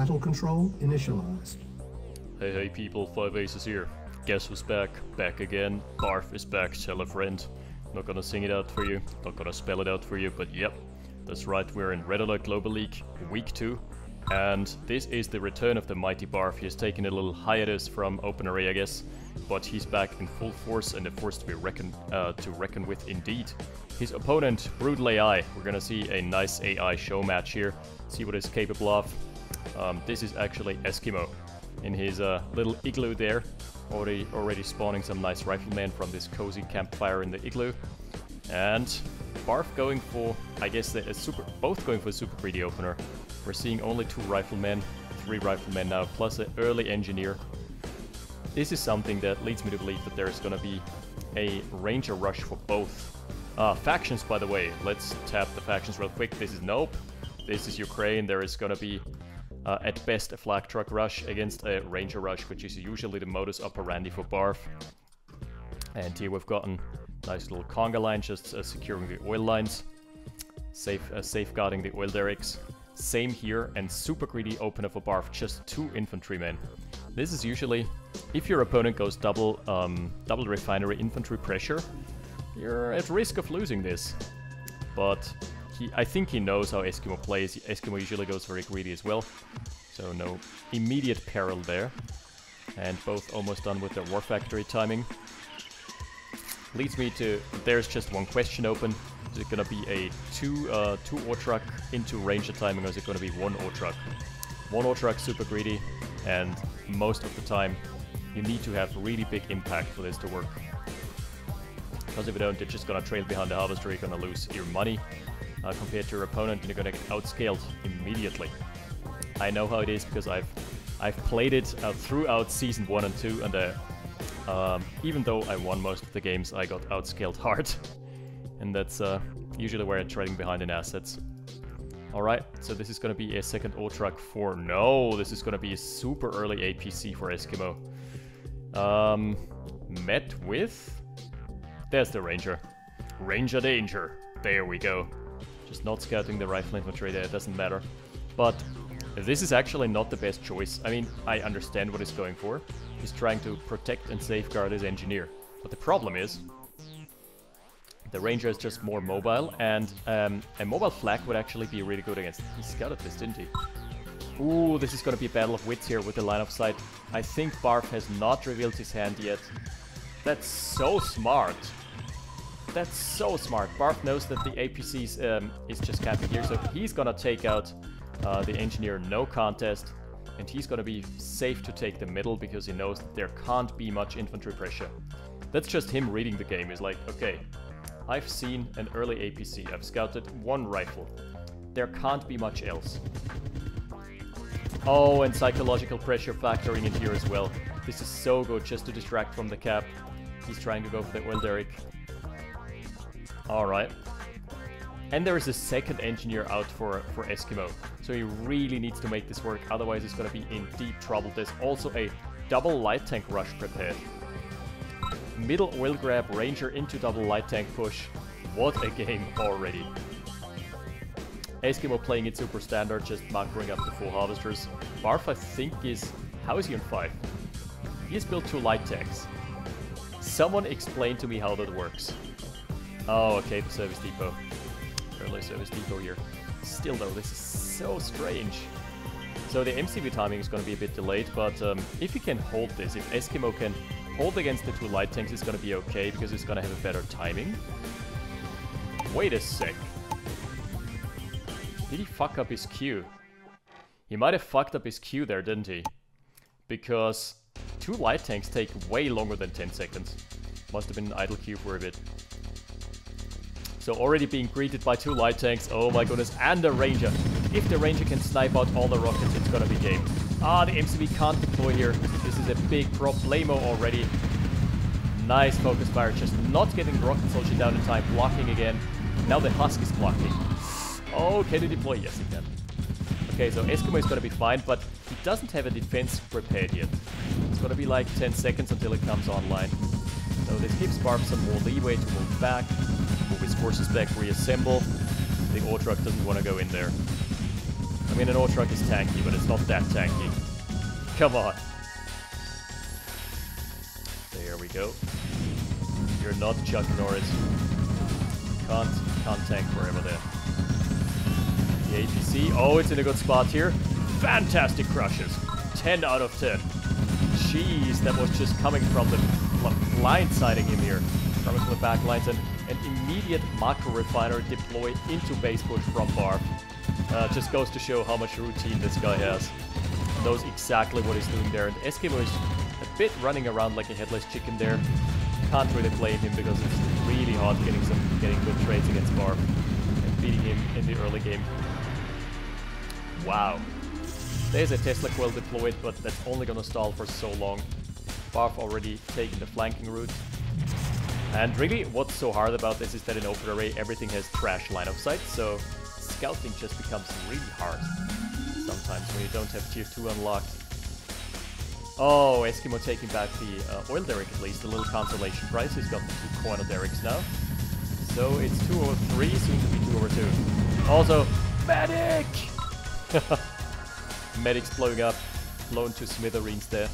Battle control initialized. Hey people, 5 Aces here. Guess who's back? Back again. Barf is back, tell a friend. Not gonna sing it out for you, not gonna spell it out for you, but yep. That's right, we're in Red Alert Global League, week 2. And this is the return of the mighty Barf. He's taken a little hiatus from OpenRA, I guess. But he's back in full force and a force to be reckon with indeed. His opponent, Brutal AI. We're gonna see a nice AI show match here. See what he's capable of. This is actually Eskimo in his little igloo there. Already spawning some nice riflemen from this cozy campfire in the igloo. And Barf going for, I guess, both going for a super greedy opener. We're seeing only 2 riflemen, 3 riflemen now, plus an early engineer. This is something that leads me to believe that there's gonna be a ranger rush for both. Factions, by the way, let's tap the factions real quick. This is Nope, this is Ukraine. There is gonna be, at best, a flak truck rush against a ranger rush, which is usually the modus operandi for Barf. And here we've gotten nice little conga line, just securing the oil lines, safeguarding the oil derricks. Same here, and super greedy opener for Barf, just 2 infantrymen. This is usually, if your opponent goes double refinery infantry pressure, you're at risk of losing this. But I think he knows how Eskimo plays. Eskimo usually goes very greedy as well, so no immediate peril there. And both almost done with their war factory timing. Leads me to, there's just one question open. Is it gonna be a 2 ore truck into ranger timing, or is it gonna be 1 ore truck? 1 ore truck, super greedy, and most of the time you need to have really big impact for this to work. Because if you don't, you're just gonna trail behind the harvester, you're gonna lose your money compared to your opponent, and you're gonna get outscaled immediately. I know how it is because I've played it throughout season 1 and 2, and even though I won most of the games, I got outscaled hard. And that's usually where I'm trading behind in assets. Alright, so this is gonna be a second ore truck for... No, this is gonna be a super early APC for Eskimo. Met with... There's the ranger. Ranger danger. There we go. Just not scouting the rifle infantry there, it doesn't matter. But this is actually not the best choice. I mean, I understand what he's going for. He's trying to protect and safeguard his engineer. But the problem is, the ranger is just more mobile, and a mobile flak would actually be really good against. He scouted this, didn't he? Ooh, this is gonna be a battle of wits here with the line of sight. I think Barf has not revealed his hand yet. That's so smart. That's so smart. Barf knows that the APC is just camping here, so he's gonna take out the engineer, no contest. And he's gonna be safe to take the middle because he knows that there can't be much infantry pressure. That's just him reading the game. He's like, okay, I've seen an early APC, I've scouted 1 rifle. There can't be much else. Oh, and psychological pressure factoring in here as well. This is so good just to distract from the cap. He's trying to go for the oil derrick. Alright. And there is a second engineer out for Eskimo. So he really needs to make this work, otherwise he's gonna be in deep trouble. There's also a double light tank rush prepared. Middle oil grab, ranger into double light tank push. What a game already. Eskimo playing it super standard, just macroing up the 4 harvesters. Barf, I think, is... How is he on 5? He has built 2 light tanks. Someone explain to me how that works. Oh, okay, the service depot. Early service depot here. Still though, this is so strange. So the MCV timing is going to be a bit delayed, but if he can hold this, if Eskimo can hold against the 2 light tanks, it's going to be okay, because it's going to have a better timing. Wait a sec. Did he fuck up his Q? He might have fucked up his Q there, didn't he? Because 2 light tanks take way longer than 10 seconds. Must have been an idle Q for a bit. So already being greeted by 2 light tanks, oh my goodness, and a ranger. If the ranger can snipe out all the rockets, it's gonna be game. Ah, the MCV can't deploy here. This is a big problemo already. Nice focus fire, just not getting the rocket soldier down in time, blocking again. Now the Husk is blocking. Oh, can he deploy? Yes, he can. Okay, so Eskimo is gonna be fine, but he doesn't have a defense prepared yet. It's gonna be like 10 seconds until it comes online. So this gives Barf some more leeway to move back, move his forces back, reassemble. The ore truck doesn't want to go in there. I mean, an ore truck is tanky, but it's not that tanky. Come on. There we go. You're not Chuck Norris. Can't tank forever there. The APC. Oh, it's in a good spot here. Fantastic crushes. 10 out of 10. Jeez, that was just coming from the blindsiding him here. Coming from the back lines, and an immediate macro refiner deploy into base push from Barf. Just goes to show how much routine this guy has. Knows exactly what he's doing there. And Eskimo is a bit running around like a headless chicken there. Can't really blame him because it's really hard getting good trades against Barf and beating him in the early game. Wow. There's a Tesla coil deployed, but that's only gonna stall for so long. Barf already taking the flanking route. And really, what's so hard about this is that in OpenRA everything has trash line of sight, so scouting just becomes really hard sometimes when you don't have tier 2 unlocked. Oh, Eskimo taking back the oil derrick at least, a little consolation prize. He's got the 2 corner derricks now. So it's 2 over 3, soon to be 2 over 2. Also, medic! Medic's blowing up, blown to smithereens there.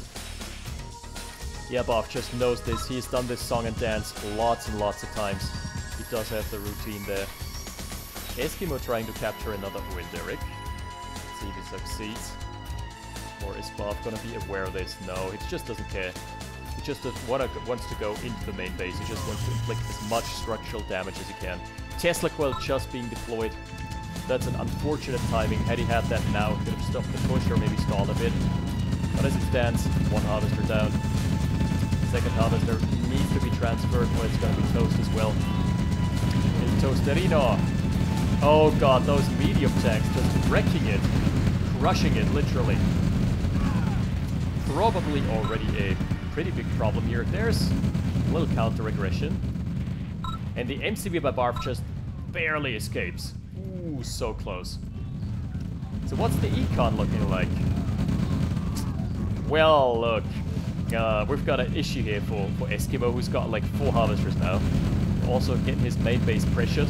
Yeah, Barf just knows this. He's done this song and dance lots and lots of times. He does have the routine there. Eskimo trying to capture another oil derrick. Let's see if he succeeds. Or is Barf gonna be aware of this? No, he just doesn't care. He just wants to go into the main base. He just wants to inflict as much structural damage as he can. Tesla coil just being deployed. That's an unfortunate timing. Had he had that now, he could have stopped the push or maybe stalled a bit. But as it stands, 1 harvester down. Second harvester needs to be transferred or it's going to be toast as well. And Toasterino. Oh god, those medium tanks just wrecking it. Crushing it, literally. Probably already a pretty big problem here. There's a little counter-aggression. And the MCV by Barf just barely escapes. Ooh, so close. So what's the econ looking like? Well, look. We've got an issue here for Eskimo, who's got like 4 harvesters now. Also getting his main base pressured.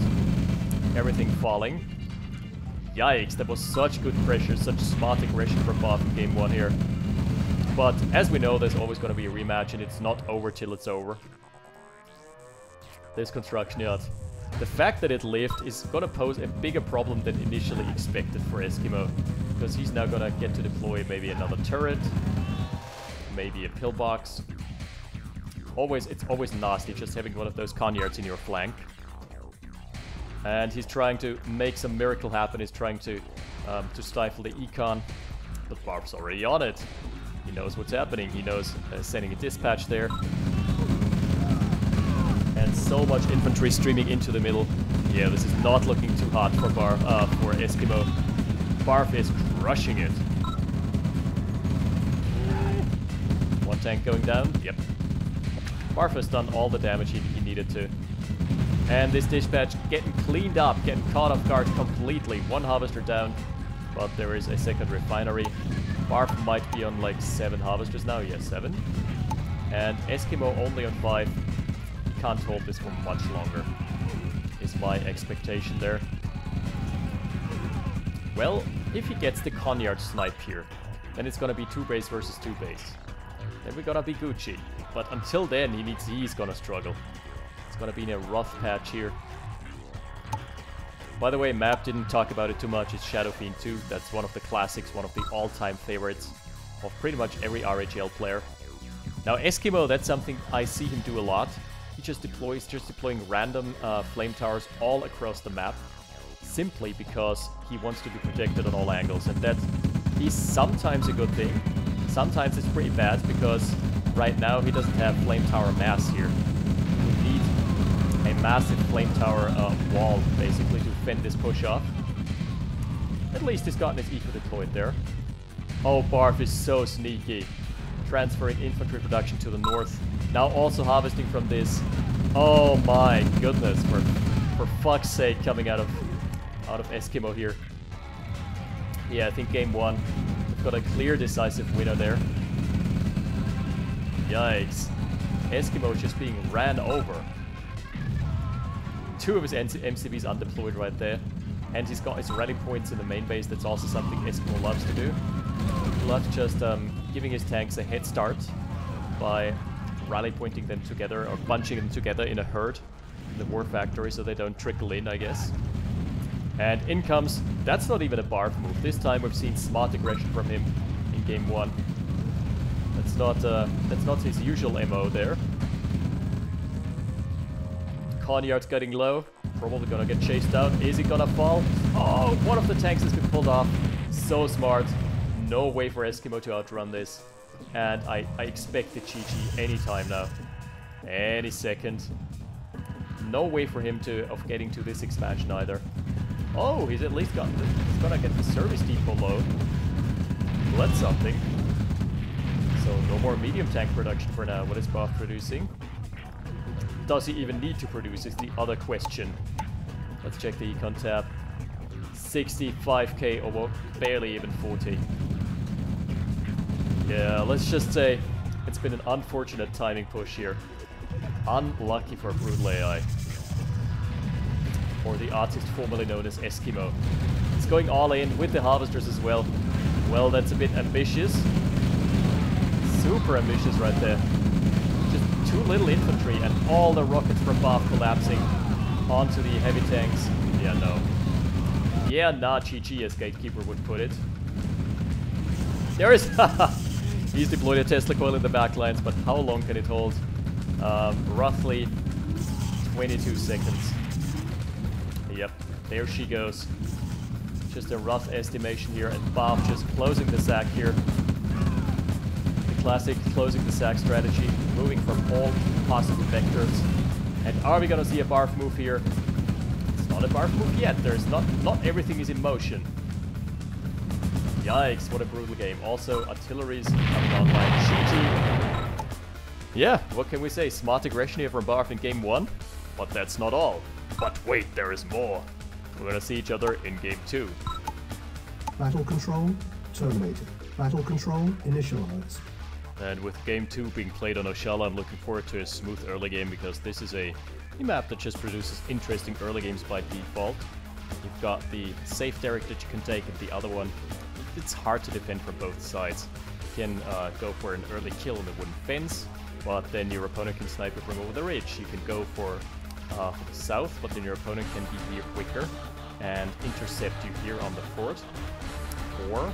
Everything falling. Yikes, that was such good pressure, such smart aggression from Barf in game 1 here. But as we know, there's always going to be a rematch and it's not over till it's over. This construction yard. The fact that it lived is going to pose a bigger problem than initially expected for Eskimo. Because he's now going to get to deploy maybe another turret. Maybe a pillbox. It's always nasty just having one of those conyards in your flank. And he's trying to make some miracle happen. He's trying to stifle the econ. But Barf's already on it. He knows what's happening. He knows sending a dispatch there. And so much infantry streaming into the middle. Yeah, this is not looking too hot for for Eskimo. Barf is crushing it. 1 tank going down. Yep. Barf has done all the damage he needed to. And this dispatch getting cleaned up, getting caught off guard completely. 1 harvester down, but there is a second refinery. Barf might be on like 7 harvesters now. Yes, 7. And Eskimo only on 5. He can't hold this for much longer, is my expectation there. Well, if he gets the Conyard snipe here, then it's gonna be 2 base versus 2 base. Then we're gonna be Gucci. But until then, he's gonna struggle. It's gonna be in a rough patch here. By the way, Map didn't talk about it too much. It's Shadow Fiend 2. That's one of the classics, one of the all-time favorites of pretty much every RHL player. Now Eskimo, that's something I see him do a lot. He just deploying random flame towers all across the map, simply because he wants to be protected on all angles, and that is sometimes a good thing. Sometimes it's pretty bad because right now he doesn't have flame tower mass here. We need a massive flame tower wall basically to fend this push off. At least he's gotten his eco deployed there. Oh, Barf is so sneaky. Transferring infantry production to the north. Now also harvesting from this. Oh my goodness, for fuck's sake, coming out of Eskimo here. Yeah, I think game 1, we've got a clear decisive winner there. Yikes. Eskimo just being ran over. 2 of his MCVs undeployed right there. And he's got his rally points in the main base. That's also something Eskimo loves to do. He loves just giving his tanks a head start by rally pointing them together or bunching them together in a herd in the war factory so they don't trickle in, I guess. And in comes, that's not even a Barf move. This time we've seen smart aggression from him in game 1. That's not his usual MO there. Conyard's getting low. Probably gonna get chased out. Is he gonna fall? Oh, one of the tanks has been pulled off. So smart. No way for Eskimo to outrun this. And I expect the GG anytime now. Any second. No way for him of getting to this expansion either. Oh, he's at least he's gonna get the service depot low. Well, that's something. So no more medium tank production for now. What is Barf producing? Does he even need to produce is the other question. Let's check the econ tab. 65k, or well, barely even 40. Yeah, let's just say it's been an unfortunate timing push here. Unlucky for Brutal AI. Or the artist formerly known as Eskimo. It's going all in with the harvesters as well. Well, that's a bit ambitious. Super ambitious right there. Just too little infantry and all the rockets from Barf collapsing onto the heavy tanks. Yeah, no. Yeah, nah, GG as Gatekeeper would put it. There is... He's deployed a Tesla coil in the backlines, but how long can it hold? Roughly 22 seconds. Yep, there she goes. Just a rough estimation here, and Barf just closing the sack here. The classic closing the sack strategy, moving from all possible vectors. And are we gonna see a Barf move here? It's not a Barf move yet. There's not everything is in motion. Yikes, what a brutal game. Also, artillery's coming online. GG. Yeah, what can we say? Smart aggression here from Barf in game 1. But that's not all. But wait, there is more. We're gonna see each other in game 2. Battle control terminated. Battle control initialized. And with game 2 being played on Oshala, I'm looking forward to a smooth early game because this is a map that just produces interesting early games by default. You've got the safe Derrick that you can take, and the other one, it's hard to defend from both sides. You can go for an early kill in the wooden fence, but then your opponent can snipe it from over the ridge. You can go for south, but then your opponent can be here quicker and intercept you here on the fort. Or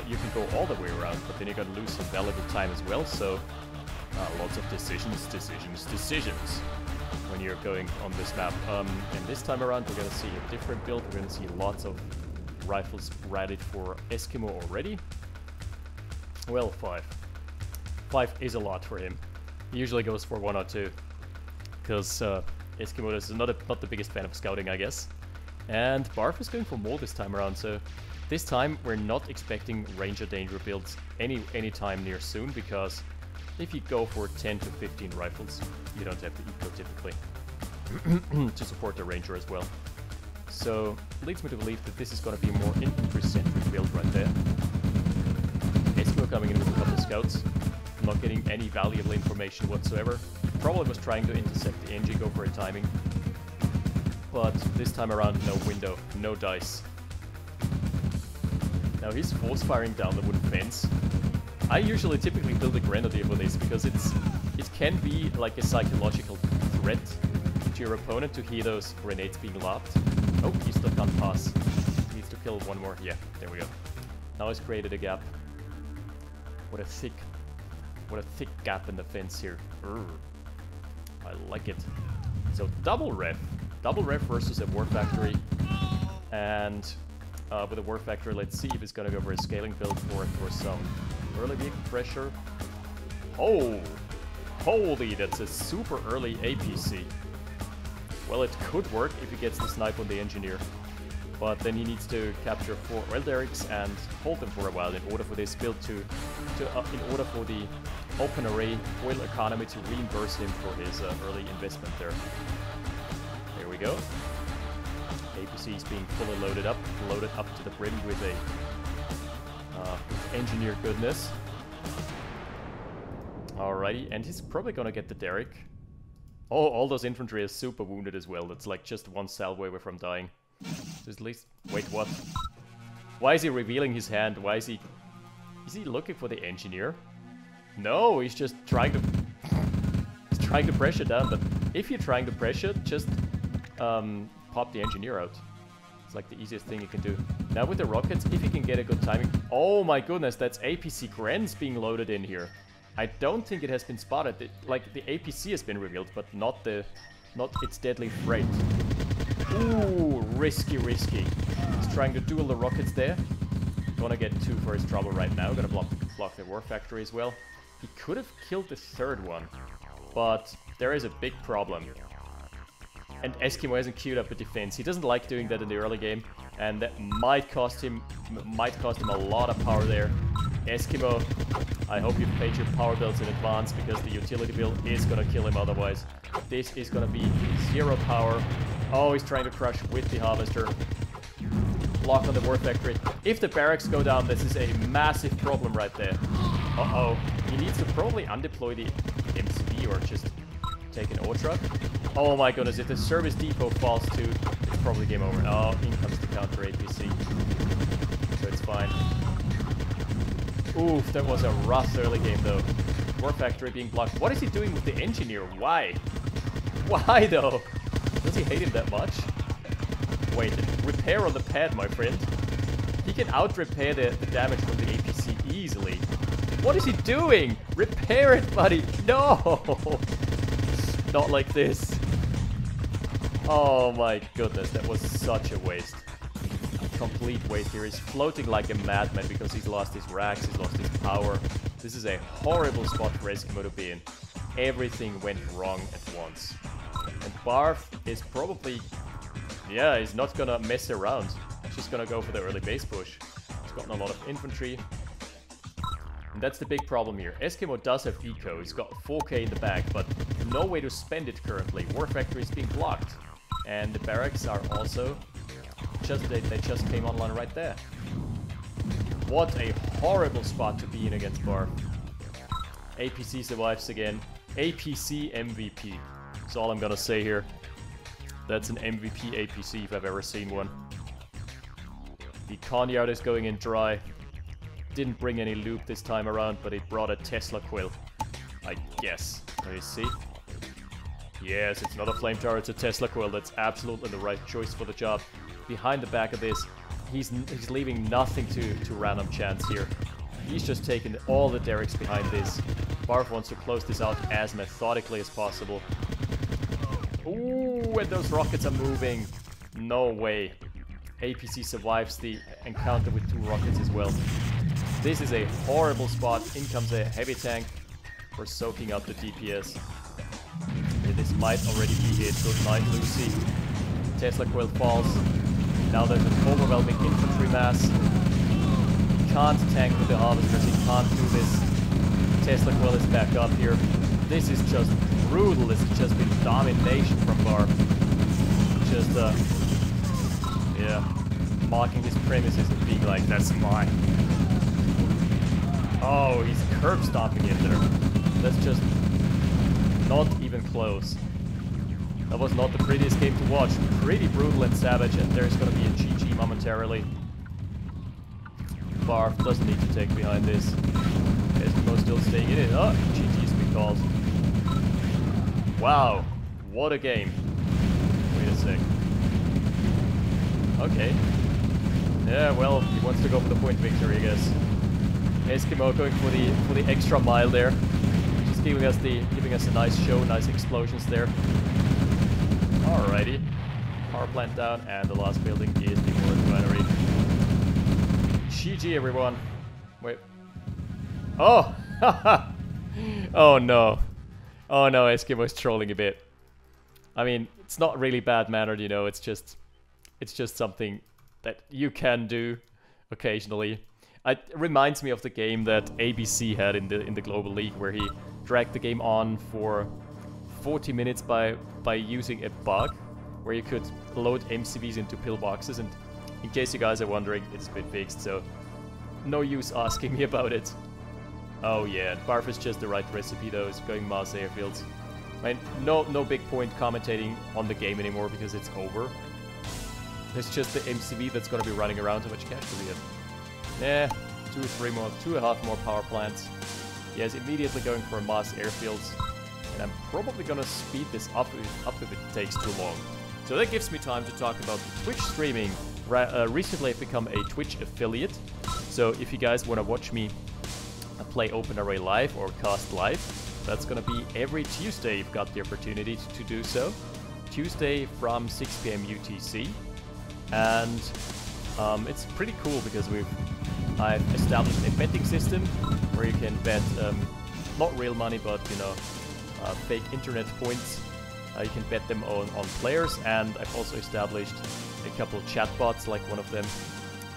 you can go all the way around, but then you're gonna lose some valuable time as well, so lots of decisions when you're going on this map. And this time around we're gonna see a different build. We're gonna see lots of rifles readied for Eskimo already. Well, 5. 5 is a lot for him. He usually goes for 1 or 2. Because Eskimo is not the biggest fan of scouting, I guess. And Barf is going for more this time around, so this time we're not expecting Ranger Danger builds anytime near soon, because if you go for 10 to 15 rifles, you don't have the eco typically to support the Ranger as well. So, leads me to believe that this is going to be a more infantry-centric build right there. Eskimo coming in with a couple of scouts, not getting any valuable information whatsoever. Probably was trying to intercept the NG, go for a timing. But this time around, no window, no dice. Now he's force firing down the wooden fence. I typically build a grenadier for this because it can be like a psychological threat to your opponent to hear those grenades being lobbed. Oh, he still can't pass. He needs to kill one more. Yeah, there we go. Now he's created a gap. What a thick gap in the fence here. I like it. So double ref versus a war factory, and with a war factory, let's see if it's gonna go for a scaling build or for some early vehicle pressure. Oh, holy, that's a super early APC. Well, it could work if he gets the snipe on the engineer, but then he needs to capture 4 oil derricks and hold them for a while in order for this build in order for the OpenRA oil economy to reimburse him for his early investment there. There we go. APC is being fully loaded up to the brim with a engineer goodness. Alrighty, and he's probably gonna get the Derrick. Oh, all those infantry is super wounded as well. That's like just one salvo away from dying. Just at least... Wait, what? Why is he revealing his hand? Why is he... Is he looking for the engineer? No, he's just trying to... He's trying to pressure down, but if you're trying to pressure, just pop the engineer out. It's like the easiest thing you can do. Now with the rockets, if you can get a good timing... Oh my goodness, that's APC Grens being loaded in here. I don't think it has been spotted. Like, the APC has been revealed, but not its deadly freight. Ooh, risky. He's trying to duel the rockets there. Gonna get 2 for his trouble right now. Gonna block the war factory as well. He could have killed the 3rd one, but there is a big problem. And Eskimo hasn't queued up a defense. He doesn't like doing that in the early game, and that might cost him a lot of power there. Eskimo, I hope you've paid your power bills in advance, because the utility bill is gonna kill him otherwise. This is gonna be 0 power. Oh, he's trying to crush with the harvester. Block on the war factory. If the barracks go down, this is a massive problem right there. Uh-oh. He needs to probably undeploy the MCV or just take an O-truck. Oh my goodness, if the service depot falls too, it's probably game over. Oh, in comes the counter APC. So it's fine. Oof, that was a rough early game though. War factory being blocked. What is he doing with the engineer? Why? Why though? Does he hate him that much? Wait, repair on the pad, my friend. He can out-repair the damage from the APC easily. What is he doing? Repair it, buddy! No! Not like this. Oh my goodness, that was such a waste. Complete waste here. He's floating like a madman because he's lost his racks, he's lost his power. This is a horrible spot for Eskimo to be in. Everything went wrong at once. And Barf is probably... Yeah, he's not gonna mess around. He's just gonna go for the early base push. He's gotten a lot of infantry. And that's the big problem here. Eskimo does have eco. He's got 4k in the bag, but no way to spend it currently. War factory is being blocked. And the barracks are also... They just came online right there. What a horrible spot to be in against Barf. APC survives again. APC MVP. That's all I'm gonna say here. That's an MVP APC if I've ever seen one. The Conyard is going in dry. Didn't bring any loop this time around, but it brought a Tesla quill. I guess. There you see. Yes, it's not a flame tower, it's a Tesla quill. That's absolutely the right choice for the job. Behind the back of this, he's leaving nothing to random chance here. He's just taking all the derricks behind this. Barf wants to close this out as methodically as possible. Ooh, and those rockets are moving. No way. APC survives the encounter with 2 rockets as well. This is a horrible spot. In comes a heavy tank. We're soaking up the DPS. This might already be it. Good night, Lucy. Tesla coil falls. Now there's an overwhelming infantry mass. He can't tank with the harvesters. He can't do this. Tesla coil is back up here. This is just brutal. This has just been domination from Barf. Just, yeah, marking his premises and being like, that's mine. Oh, he's curb stomping it there. That's just not even close. That was not the prettiest game to watch. Pretty brutal and savage, and there's gonna be a GG momentarily. Barf doesn't need to take behind this. Eskimo still staying in it. Oh, GG's been called. Wow, what a game. Wait a sec. Okay. Yeah, well, he wants to go for the point victory, I guess. Eskimo going for the extra mile there. Just giving us a nice show, nice explosions there. Alrighty. Power plant down, and the last building is the ore refinery. GG, everyone. Wait. Oh! Oh no. Oh no, Eskimo's trolling a bit. I mean, it's not really bad-mannered, you know, it's just something that you can do occasionally. It reminds me of the game that ABC had in the Global League, where he dragged the game on for 40 minutes by using a bug where you could load MCVs into pillboxes, and in case you guys are wondering, it's been fixed, so no use asking me about it. Oh yeah, Barf is just the right recipe though, it's going Mars airfields. I mean, no big point commentating on the game anymore because it's over. There's just the MCV that's gonna be running around. How much cash do we have? Yeah, 2.5 more power plants. Yes, immediately going for mass airfields. And I'm probably gonna speed this up if it takes too long. So that gives me time to talk about Twitch streaming. Recently I've become a Twitch affiliate. So if you guys wanna watch me play OpenRA live or cast live, that's gonna be every Tuesday. You've got the opportunity to do so. Tuesday from 6 PM UTC. And it's pretty cool because I've established a betting system where you can bet not real money, but you know, fake internet points. You can bet them on players, and I've also established a couple of chatbots. Like one of them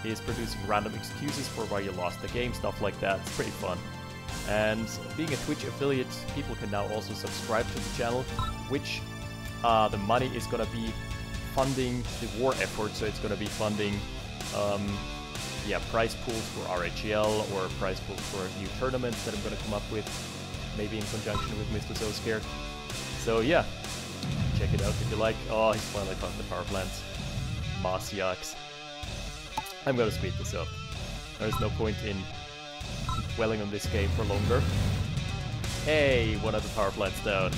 is producing random excuses for why you lost the game, stuff like that. It's pretty fun. And being a Twitch affiliate, people can now also subscribe to the channel, which the money is gonna be funding the war effort. So it's gonna be funding yeah, prize pools for RHL or prize pools for new tournaments that I'm gonna come up with, maybe in conjunction with Mr. So Scared. So yeah, check it out if you like. Oh, he's finally caught the power plants. Masiaks. I'm gonna speed this up. There's no point in dwelling on this game for longer. Hey, one of the power plants down.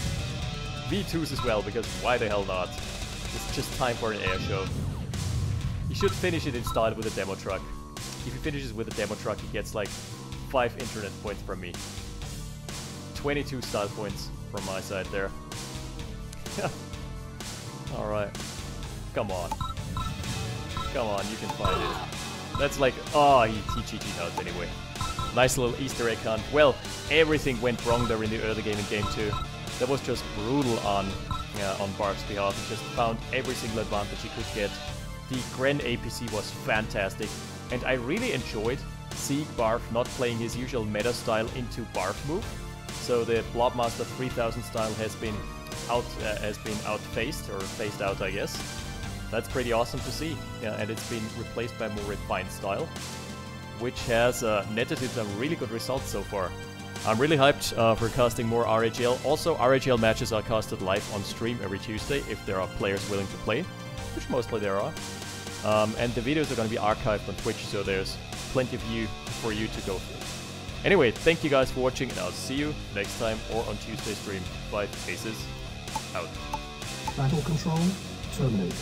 V2s as well, because why the hell not? It's just time for an air show. He should finish it in style with a demo truck. If he finishes with a demo truck, he gets like 5 internet points from me. 22 style points from my side there. Alright. Come on. Come on, you can find it. That's like, oh, he cheated out anyway. Nice little Easter egg hunt. Well, everything went wrong there in the early game in game 2. That was just brutal on Barf's behalf. He just found every single advantage he could get. The Gren APC was fantastic, and I really enjoyed seeing Barf not playing his usual meta style into Barf move. So the Blobmaster 3000 style has been outphased, or phased out, I guess. That's pretty awesome to see, yeah, and it's been replaced by a more refined style, which has netted in some really good results so far. I'm really hyped for casting more RHL. Also, RHL matches are casted live on stream every Tuesday if there are players willing to play, which mostly there are. And the videos are going to be archived on Twitch, so there's plenty for you to go through. Anyway, thank you guys for watching, and I'll see you next time or on Tuesday's stream. 5 Aces out. Battle control terminated.